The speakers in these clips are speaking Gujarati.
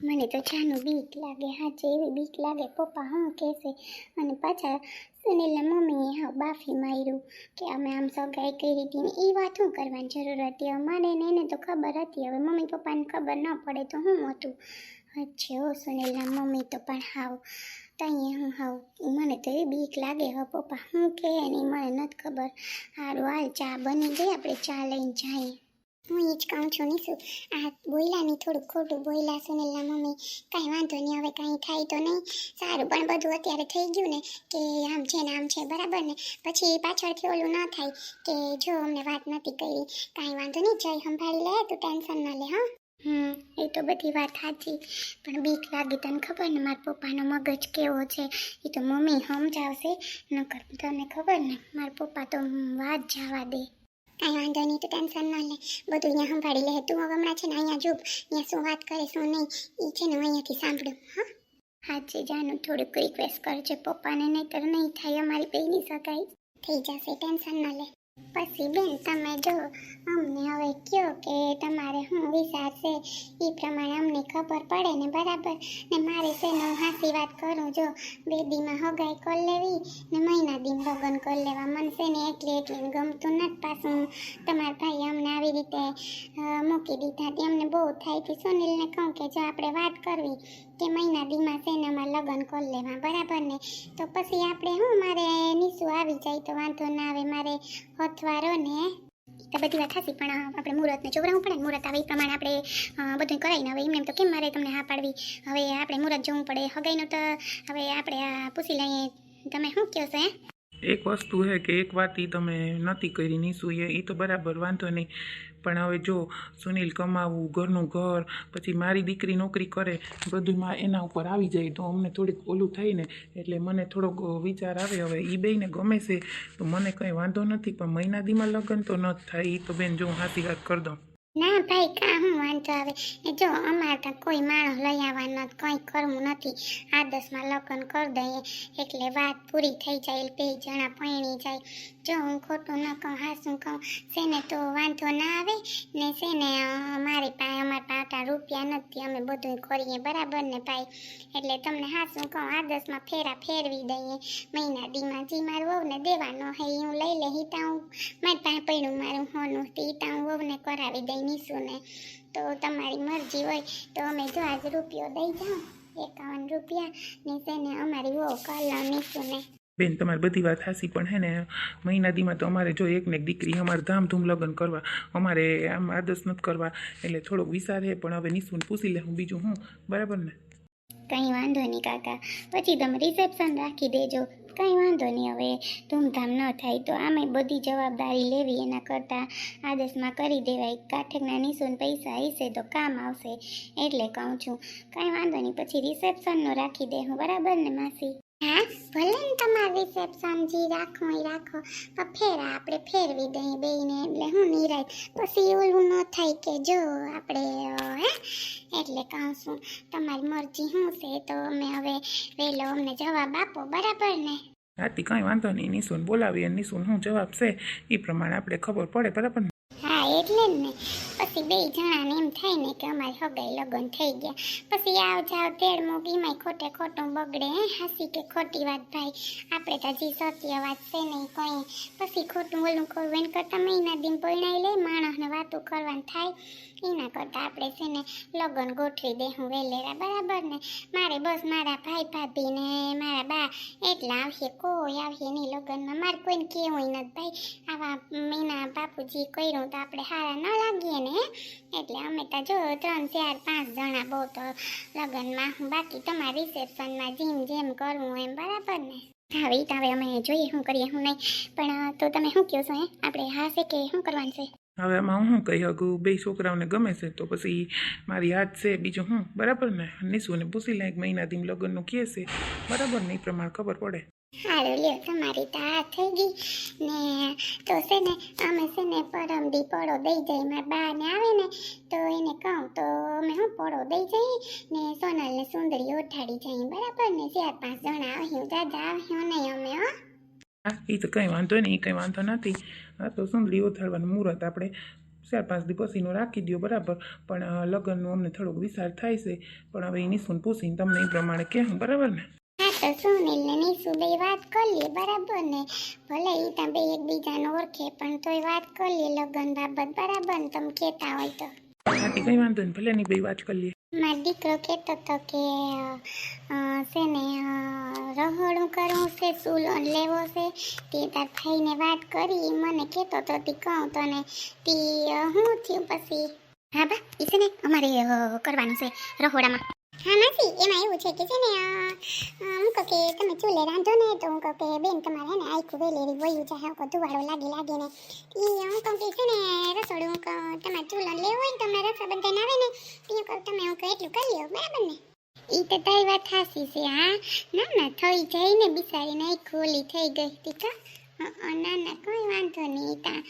મને તો જાનું બીક લાગે, હાચે એવી બીક લાગે પપ્પા શું કહેશે. અને પાછા સુનિલના મમ્મીએ હા બાફી માર્યું કે અમે આમ સગાઈ કરી હતી ને એ વાત શું કરવાની જરૂર હતી. મને ને એને તો ખબર હતી, હવે મમ્મી પપ્પાને ખબર ન પડે તો શું હતું. અચ્છા હો સુનિલના મમ્મી તો પણ હાવ તઈએ હું હાવ મને તો એવી બીક લાગે. હવે પપ્પા શું કહે નહીં મને નથી ખબર. સારું હાલ ચા બની ગઈ, આપણે ચા લઈને જઈએ. હું એ જ કહું છું નીસુ, આ બોયલાની થોડુંક ખોટું બોયલા સુનિલના મમ્મી. કાંઈ વાંધો નહીં, હવે કાંઈ થાય તો નહીં. સારું પણ બધું અત્યારે થઈ ગયું ને કે આમ છે ને આમ છે બરાબર ને, પછી પાછળથી ઓલું ન થાય કે જો અમને વાત નથી કરી. કાંઈ વાંધો નહીં, જય સંભાળી લે, તું ટેન્શન ન લે. હા એ તો બધી વાત સાચી, પણ બીક લાગી. તને ખબર ને મારા પપ્પાનો મગજ કેવો છે, એ તો મમ્મી સમજાવશે. નકર તને ખબર ને મારા પપ્પા તો વાત જવા દે. કાંઈ વાંધો નહીં, તું ટેન્શન ન લે, બધું અહીંયા સંભાળી લે. તું હવે હમણાં છે ને અહીંયા જોબ, અહીંયા શું વાત કરે શું નહીં એ છે ને અહીંયાથી સાંભળ્યું. હાચે જાનું થોડુંક રિક્વેસ્ટ કરજે પપ્પાને, નહીંતર નહીં થાય અમારી પહેલી સગાઈ. થઈ જશે, ટેન્શન ન લે. પછી બેન તમે જો અમને હવે કહો કે તમારે શું વિચાર છે, એ પ્રમાણે અમને ખબર પડે ને બરાબર ને. મારે છે ને હું હાસી વાત કરું, જો બેબીમાં હગાઈ કરી લેવી ને મહિના દિન લગ્ન કરી લેવા. મને છે ને એટલી ગમતું નથી. પાછું તમારા ભાઈ અમને આવી રીતે મૂકી દીધા હતી, અમને બહુ થાય હતી. સુનિલને કહું કે જો આપણે વાત કરવી કે મહિના દીમાં છે ને અમારે લગ્ન કરી લેવા બરાબર ને. તો પછી આપણે શું મારે નીસુ આવી જાય તો વાંધો ના આવે. મારે હથવારો ને તો બધી વાત ખાસી, પણ આપણે મુહૂર્તને જોવડાવવું પડે ને. મુહૂર્ત આવે એ પ્રમાણે આપણે બધું કરાવીને હવે એમને તો કેમ મારે તમને હા પાડવી. હવે આપણે મુહૂર્ત જોવું પડે હગાઈનું. તો હવે આપણે પૂછી લઈએ, તમે શું કહો છો? એક વસ્તુ છે કે એક વાત ઈ તમે નથી કરી નીસુએ, એ તો બરાબર વાંધો નહીં, પણ હવે જો સુનિલ કમાવું, ઘરનું ઘર, પછી મારી દીકરી નોકરી કરે, બધુંમાં એના ઉપર આવી જાય તો અમને થોડીક ઓલું થાય ને. એટલે મને થોડોક વિચાર આવે. હવે એ બેયને ગમે છે તો મને કંઈ વાંધો નથી, પણ મહિના દીમાં લગ્ન તો ન જ થાય. એ તો બેન જો હું હાથી વાત કરી દઉં. ના ભાઈ કાં હું વાંધો આવે. જો અમારે ત્યાં કોઈ માણસ લઈ આવવા નથી, કંઈ કરવું નથી. 8-10માં લગ્ન કરી દઈએ એટલે વાત પૂરી થઈ જાય, 2 જણા પરણી જાય. જો હું ખોટું ન કહું, હાસું કહું છે ને તો વાંધો ના આવે ને. છે ને અમારી પાસે અમારા પાસે રૂપિયા નથી, અમે બધું કરીએ બરાબર ને ભાઈ. એટલે તમને હાસું કહું 8-10માં ફેરા ફેરવી દઈએ મહિના દીમાં. જે મારું વહુને દેવાનો હે હું લઈ લે. હિતા હું મારી પાસે પડ્યું મારું હોનું, હિતા હું વહુને કરાવી દઈ નીસુને. તો તમારી મરજી હોય તો અમે જો આજ રૂપિયો દઈ જાઉં 51 રૂપિયા ને છે ને અમારી વહુ કલર નીસુને. બેન તમારી બધી વાત હાસી, પણ હે ને મહિના દીમાં તો અમારે જો એકને એક દીકરી, અમારે ધામધૂમ લગ્ન કરવા, અમારે આમ આદર્શ નથી કરવા. એટલે થોડોક વિચાર છે, પણ હવે નીસુને પૂછી લે હું બીજું હું બરાબર ને. કંઈ વાંધો નહીં કાકા, પછી તમે રિસેપ્શન રાખી દેજો, કંઈ વાંધો નહીં. હવે ધૂમધામ ન થાય તો આમે બધી જવાબદારી લેવી એના કરતાં આદેશમાં કરી દેવાય. કાઠેકના નિશુન પૈસા હશે તો કામ આવશે, એટલે કહું છું. કંઈ વાંધો નહીં, પછી રિસેપ્શનનું રાખી દે હું બરાબર ને માસી? હા ભલે ને તમારે રિસેપ્શન જે રાખવું એ રાખો, પણ ફેરા આપણે ફેરવી દઈએ બેયને. એટલે હું નિરાય પછી ઓલું ન થાય કે જો આપણે હે. એટલે કહું છું તમારી મરજી શું છે તો અમે હવે વહેલો અમને જવાબ આપો બરાબર ને. હાથી કાંઈ વાંધો નહીં, નિશુન બોલાવીએ, નિશુન શું જવાબ છે એ પ્રમાણે આપણે ખબર પડે બરાબર ને. હા એટલે જ ને, પછી 2 જણાને એમ થાય ને કે અમારી હગાઈ લગ્ન થઈ ગયા. પછી આવ જાવ તેડ મોગીમાં ખોટે ખોટું બગડે. હાસી કે ખોટી વાત ભાઈ, આપણે તો હજી સત્ય વાત છે નહીં કંઈ. પછી ખોટું ઓલું કરવું એને કરતાં મહિના દિન પરણાઈ લે, માણસને વાતો કરવાનું થાય. એના કરતાં આપણે છે ને લગ્ન ગોઠવી દે હું વેલેરા બરાબર ને. મારે બસ મારા ભાઈ ભાભી ને મારા બા એટલા આવશે, કોઈ આવશે નહીં લગ્નમાં. મારે કોઈને કહેવું નથી ભાઈ. આવા મહિના બાપુજી કર્યું તો આપણે સારા ન લાગીએ ને. એટલે અમે તો જો 3, 4, 5 જણા બહુ તો લગ્નમાં. બાકી તમારા રિસેપ્શનમાં જેમ કરવું એમ બરાબર ને. હવે તો હવે અમે જોઈએ શું કરીએ શું નહીં. પણ તો તમે શું કહો છો? આપણે હા છે કે શું કરવાનું છે? હવે આમાં હું કહી શકું, 2 છોકરાઓને ગમે છે તો પછી મારી હાથ છે, બીજું હું બરાબર ને. નિશુને પૂછી લે 1 મહિના દી લગ્નનું કહે છે બરાબર ને, એ પ્રમાણે ખબર પડે. સારું લ્યો, તમારી તો આ થઈ ગઈ ને. તો છે ને અમે છે ને પરમદી પડો દઈ જઈએ. મારા બાને આવે ને તો એને કહું તો અમે શું પડો દઈ જઈએ ને સોનલને સુંદરી ઓઠાડી જઈએ બરાબર ને. 4-5 જણા આવ્યું, દાદા આવ્યું નહીં અમે. હા એ તો કંઈ વાંધો નહીં, કંઈ વાંધો નથી. હા તો સુંદરી ઓથાડવાનું મુહૂર્ત આપણે 4-5 દી પછીનો રાખી દો બરાબર. પણ લગ્નનું અમને થોડોક વિચાર થાય છે, પણ હવે એ નિશુને પૂછીને તમને એ પ્રમાણે કહેવું બરાબર ને. હા તો સુનિલ ને નિશુ બે વાત કરી લે બરાબર ને, ભલે ઈ ત્યાં બે એકબીજાને ઓળખે પણ તોય વાત કરી લે લગ્ન બાબત બરાબર ને, તમે કહેતા હોય તો. હાથી કઈ વાંધો નહીં, ભલે ની બે વાત કરી લઈએ. મારો દીકરો કહેતો હતો કે છે ને રહોડું કરવું છે, ચૂલો લેવો છે, તે તાર ભાઈને વાત કરી મને કહેતો હતો તે કહું તને તે શું થયું પછી. હા બા એ છે ને અમારે કરવાનું છે રહોડામાં. હા નથી એમાં એવું છે કે છે ને હું કહું કે તમે ચૂલે રાંધો ને તો હું કહું કે બેન તમારે હે ને આખું વેલેરી વયું જાય હું કહું ધુવાડો લાગે ને એ હું કહું કે છે ને રસોડું હું કહું તમારે ચૂલો લેવો હોય ને તમને રસોઈ બંધાઈને આવે ને તો હું કહું તમે હું કહું એટલું કરી લો બરાબર ને. એ તો તારી વાત સાચી છે. હા ના ના થઈ જાય ને બિચારીને આખું ઓલી થઈ ગઈ હતી કા. ના ના કોઈ વાંધો નહીં, ત્યાં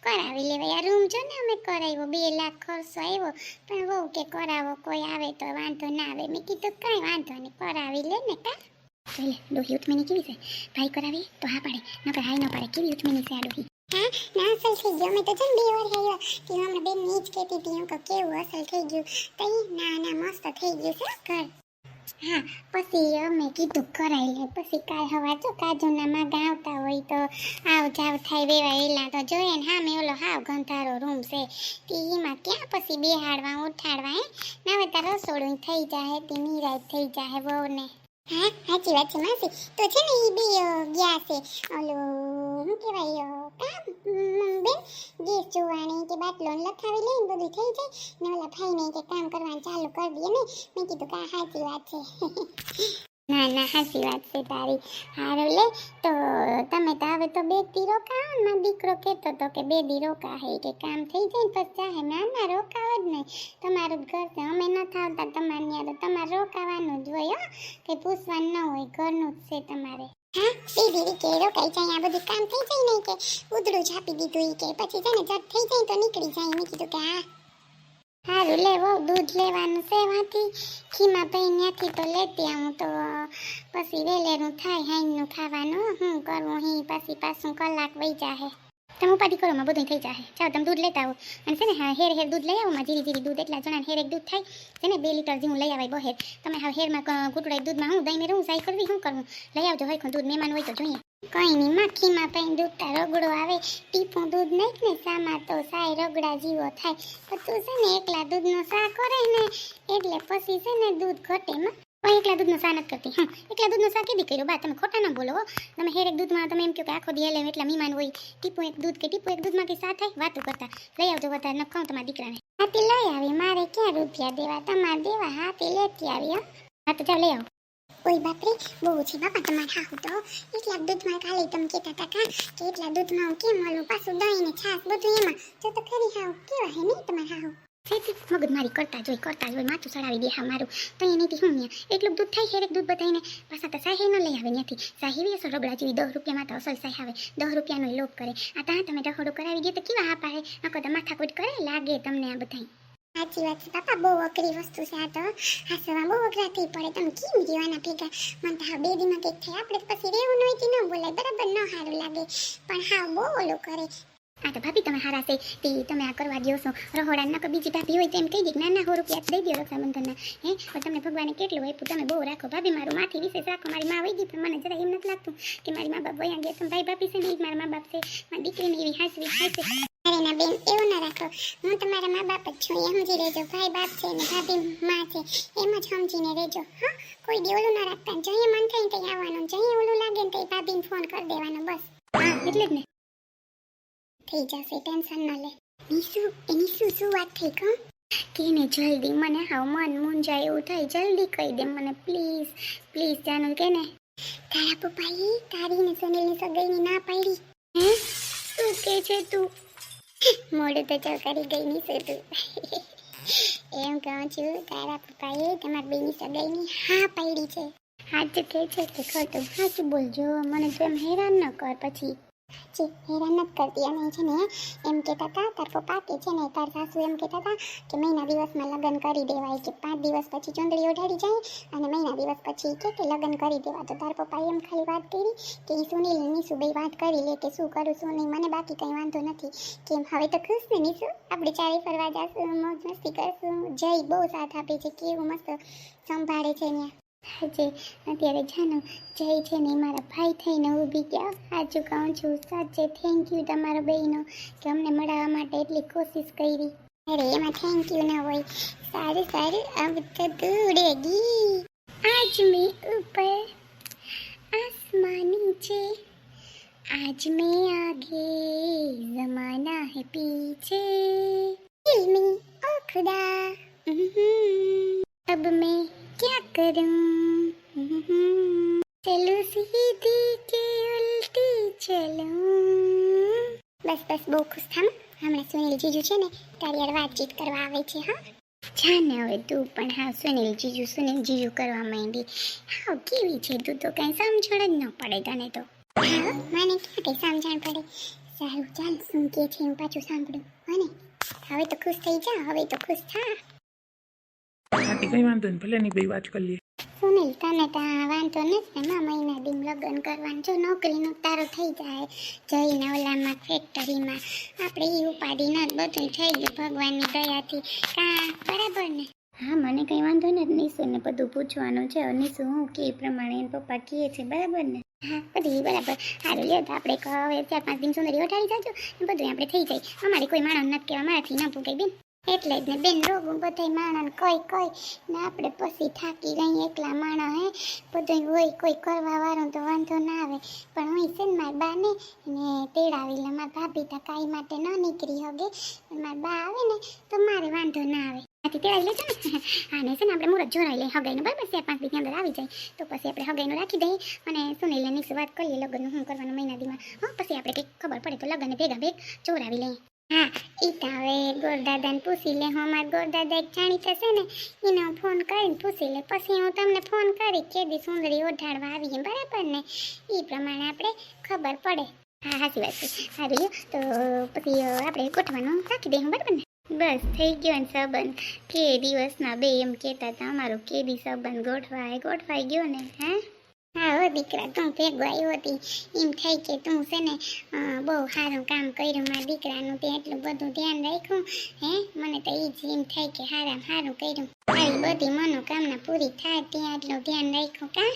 કરાવી લેવાય. આ રૂમ જો ને અમે કરાવ્યો 2 લાખ ખર્ચો આવ્યો, પણ બહુ કે કરાવો કોઈ આવે તો વાંધો ના આવે. મેં કીધું કાંઈ વાંધો નહીં કરાવી લે ને કા. એટલે ડોહી ઉત્મીની કેવી છે ભાઈ કરાવી તો હા પાડે નકર હાઈ ન પાડે. કેવી ઉત્મીની છે આ ડોહી. હા ના અસલ થઈ ગયો. અમે તો છે ને 2 વાર આવ્યો કે હમણાં બેન ની જ કહેતી હતી હું કહું કેવું અસલ થઈ ગયું તઈ. ના ના મસ્ત થઈ ગયું છે ઘર. હા પછી અમે કીધું કરાવી લે. પછી કાલ હવાર જો કાજુના માગા આવતા હોય તો આવ જાવ થાય વેવા એલા તો જોઈએ ને. હા મેં ઓલો હાવ ગંધારો રૂમ છે તે એમાં ક્યાં પછી બેહાડવા ઉઠાડવા હે ના હવે તાર રસોડું થઈ જાય તે નિરાય થઈ જાય બહુ ને. હા સાચી વાત છે માસી. તો છે ને એ બે ગયા છે ઓલું શું કહેવાય કામ બેન ગેસ જોવાની કે બાટલો લખાવી લઈને બધું થઈ જાય ને ઓલા ભાઈ ને કે કામ કરવાનું ચાલુ કરી દઈએ ને. મેં કીધું કે સાચી વાત છે. ના ના સાચી વાત છે તારી. હારું લે તો તમે તો હવે તો 2 દી રોકાવો ને. મારો દીકરો કહેતો હતો કે 2 દી રોકા હે કે કામ થઈ જાય ને પછી ચાહે. ના ના રોકાવ જ નહીં, તમારું જ ઘર છે. અમે નથી આવતા તમારે ત્યાં તો તમારે રોકાવાનું જ હોય હો, કંઈ પૂછવાનું ન હોય, ઘરનું જ છે તમારે. હા દીદી કે રોકાઈ જાય આ બધું કામ થઈ જાય નહીં કે ઉધડું જ આપી દીધું એ કે પછી છે ને જટ થઈ જાય તો નીકળી જાય. મેં કીધું કે હા સારું લેવો દૂધ લેવાનું છે વાંથી ખીમા ભાઈ ત્યાંથી તો લેતી આવું તો પછી વેલેરું થાય હાઈનું ખાવાનું શું કરવું હી પછી પાછું કલાક વહી જાહે. તમે ઉપાધિ કરો માં બધું થઈ જાય. ચાલો તમે દૂધ લેતા આવો અને છે ને હા હેર દૂધ લઈ આવો માં જીરી દૂધ એટલા જણા હેર દૂધ થાય છે ને 2 લીટર જેવું લઈ આવાય બહેર. તમે હા હેરમાં કુટડાઈ દૂધમાં હું દઈને રહું સાઈ કરવી શું કરવું લઈ આવજો હોય દૂધ મહેમાન હોય તો જોઈએ. કઈ નહીં માખીમાં પણ દૂધતા રગડો આવે ટીપું દૂધ નાખ ને સામાં તો સાય રગડા જીવો થાય. તો તું છે ને એકલા દૂધનો સા કરે ને એટલે પછી છે ને દૂધ ઘટે માં. પણ એકલા દૂધનો સા નથી કરતી. એકલા દૂધનો સા કેદી કર્યો બા તમે ખોટા ના બોલો. તમે હેર એક દૂધમાં તમે એમ કહો કે આખો દી લે એટલા મહેમાન હોય ટીપું એક દૂધમાં કે સા થાય વાતો કરતા. લઈ આવજો વધારે ન ખાઉં તમારા દીકરાને. હાથી લઈ આવી મારે ક્યાં રૂપિયા દેવા તમારે દેવા. હાથી લેતી આવી હા તો ચાલ લઈ આવો. ઓય બાપરે બહુ છે બાપા તમારે હાહુ તો એટલા દૂધમાં ખાલી તમે કહેતા હતા કા કે એટલા દૂધમાં હું કેમ મળું પાછું દહીં ને છાશ બધું એમાં જો તો ખરી હાવ કેવા હે નહીં તમારે હાહુ. મગજ મારી કરતા જોઈ માથું ચડાવી દે હા મારું તો એ નહીં હું એટલું દૂધ થાય હેરેક દૂધ બધાને પાછા તો સાહી ન લઈ આવે ત્યાંથી. સાહી વેસો રગડા જેવી 10 રૂપિયામાં તો અસલ સાહી આવે 10 રૂપિયાનો લોભ કરે. આ ત્યાં તમે રખોડું કરાવી દે તો કેવા હા પાડે આખો તો માથાકૂટ કરે લાગે તમને આ બધા. સાચી વાત છે બાપા બહુ અઘરી વસ્તુ છે આ તો. હાસવા બહુ અઘરાથી પડે. તમે કેમ જીવાના ભેગા મને તો હા 2 દીમાં કંઈક થાય આપણે પછી રહેવું ન હોય તો ન બોલાય બરાબર ન સારું લાગે પણ હા બહુ ઓલું કરે. આ તો ભાભી તમે હારા છે તે તમે આ કરવા દો છો રહોડા ના બીજી ભાભી હોય તેમ કહી દે નાના 100 રૂપિયા દઈ દો રક્ષાબંધનના હે પણ તમને ભગવાને કેટલું આપ્યું તમે બહુ રાખો ભાભી. મારું માથી વિશેષ રાખો. મારી માં વહી ગઈ પણ મને જરા એમ નથી લાગતું કે મારી મા બાપ વયા ગયા. તમે ભાઈ ભાભી છે ને એ જ મારા મા બાપ છે. મારી દીકરીને એવી હાસવી. અરે ના બેન એવું ના રાખો. હું તમારા મા બાપ જ છું એ સમજી રહેજો. ભાઈ બાપ છે ને ભાભી માં છે એમ જ સમજીને રહેજો. હા કોઈ દી ઓલું ના રાખતા. જઈએ મન થાય ને ત્યાં આવવાનું. જઈએ ઓલું લાગે ને તો ભાભીને ફોન કરી દેવાનો બસ. હા એટલે જ ને થઈ જશે ટેન્શન ન લે. નિશુ શું વાત થઈ કહું કેને જલ્દી મને હાવ મન મૂંઝાય એવું થાય જલ્દી કહી દે મને પ્લીઝ જાનું કે ને. તારા પપ્પાએ તારીને સોનલની સગાઈની ના પાડી. હે શું કે છે તું? મોડું તો ચલ કરી ગઈ નિશુ તું. એમ કહું છું તારા પપ્પાએ તમારા બેની સગાઈની હા પાડી છે. સાચું કે છે કે ખોટું? સાચું બોલજો મને તો એમ હેરાન ન કર પછી. જે હેરાન નથી કરતી. અને છે ને એમ કહેતા હતા તાર પપ્પા કે છે ને તાર સાસુ એમ કહેતા હતા કે મહિના દિવસમાં લગ્ન કરી દેવાય, કે 5 દિવસ પછી ચૂંદડી ઓઢાડી જાય અને મહિના દિવસ પછી કે લગ્ન કરી દેવા. તો તાર પપ્પાએ એમ ખાલી વાત કરી કે ઈ સુનિલ ને નીસુ બે વાત કરી લે કે શું કરું શું નહીં, મને બાકી કંઈ વાંધો નથી. કેમ હવે તો ખુશ ને નીસુ, આપણે ચારે ફરવા જાશું, મોજ મસ્તી કરશું. જય બહુ સાથ આપે છે, કેવું મસ્ત સંભાળે છે ત્યાં. આજે અત્યારે જાનો જય છે ને મારા ભાઈ થઈને ઊભી ગયા. સાચું કહું છું, સાચે થેન્ક યુ તમારા બહેનો કે અમને મળવા માટે એટલી કોશિશ કરી. અરે એમાં થેન્ક યુ ના હોય. સારું સારું, अब तो दौड़ेगी आज मैं ऊपर आसमान नीचे, आज मैं आगे जमाना है पीछे, इल्मी ओ खुदा अब मैं क्या करूं, चलो सीधी के उल्टी चलूं. બસ બસ બહુ ખુશ થામ. હમણાં સુનિલ જીજુ છે ને તારી યાર વાતચીત કરવા આવે છે. હા જાને હવે તું પણ હા સુનિલ જીજુ કરવા માંડી. હા કેવી છે તું, તો કઈ સમજણ જ ન પડે તને તો. હા મને ક્યાં કઈ સમજણ પડે. સારું ચાલ શું કે છે હું પાછું સાંભળું. અને હવે તો ખુશ થઈ જા, હવે તો ખુશ થા. આથી કંઈ વાંધો નહીં, ભલે ની બે વાત કરી લઈએ. સુનિલ તને તો વાંધો નથી ને મહિના દીમ લગ્ન કરવાનું. જો નોકરીનો તારો થઈ જાય જઈને ઓલામાં ફેક્ટરીમાં, આપણે એ ઉપાડી ના બધું થઈ ગયું ભગવાનની દયાથી. કા બરાબર ને? હા મને કંઈ વાંધો નથી. નીસુને બધું પૂછવાનું છે. નીસુ હું કે પ્રમાણે એના પપ્પા કહે છે બરાબર ને? હા બધી બરાબર. સારું લે તો આપણે હવે 4-5 દિન સુંદરી ઓઢાડી જાજો, બધું આપણે થઈ જાય. અમારે કોઈ માણસ નથી કહેવા, મારાથી ન પૂકાય બેન. એટલે જ ને બેન, રોગું બધાય માણસ કોઈ ને આપણે પછી થાકી ગઈ એકલા માણસ. હે બધું હોય કોઈ કરવા વાળું તો વાંધો ના આવે. પણ હું છે ને મારી બાને ને તેડાવી લે. મારી ભાભી તો કાંઈ માટે ન નીકળી હગે, પણ મારી બા આવે ને તો મારે વાંધો ના આવે. આથી તેડાવી લેજો ને. હા ને છે ને આપણે મુહૂર્ત જોડાઈ લઈએ હગાઈનું, બરાબર? 4-5 દિન અંદર આવી જાય તો પછી આપણે હગાઈનું રાખી દઈએ અને સુનિલને નીચે વાત કરીએ લગ્નનું શું કરવાનું મહિના દીમાં. હા પછી આપણે કંઈક ખબર પડે તો લગ્નને ભેગા ચોરાવી લઈએ. હા ઈ તો હવે ગોરદાદાને પૂછી લે. હું અમારા ગોરદાદા એક જાણીતા છે ને એને હું ફોન કરીને પૂછી લે, પછી હું તમને ફોન કરી કે દી સુંદરી ઓઢાડવા આવીએ બરાબર ને, એ પ્રમાણે આપણે ખબર પડે. હા સાચી વાત છે. સારું તો પછી આપણે ગોઠવાનું રાખી દઈએ બરાબર ને? બસ થઈ ગયો ને સંબંધ. કે દિવસના 2 એમ કહેતા હતા અમારું કે દી સંબંધ ગોઠવાઈ ગયો ને. હા હો દીકરા, તું ભેગો આવ્યો હતી એમ થાય કે તું છે ને બહુ સારું કામ કર્યું મારા દીકરાનું. તે એટલું બધું ધ્યાન રાખ્યું. હે મને તો એ જ એમ થાય કે સારું કર્યું. આવી બધી મનોકામના પૂરી થાય ત્યાં એટલું ધ્યાન રાખ્યું. કા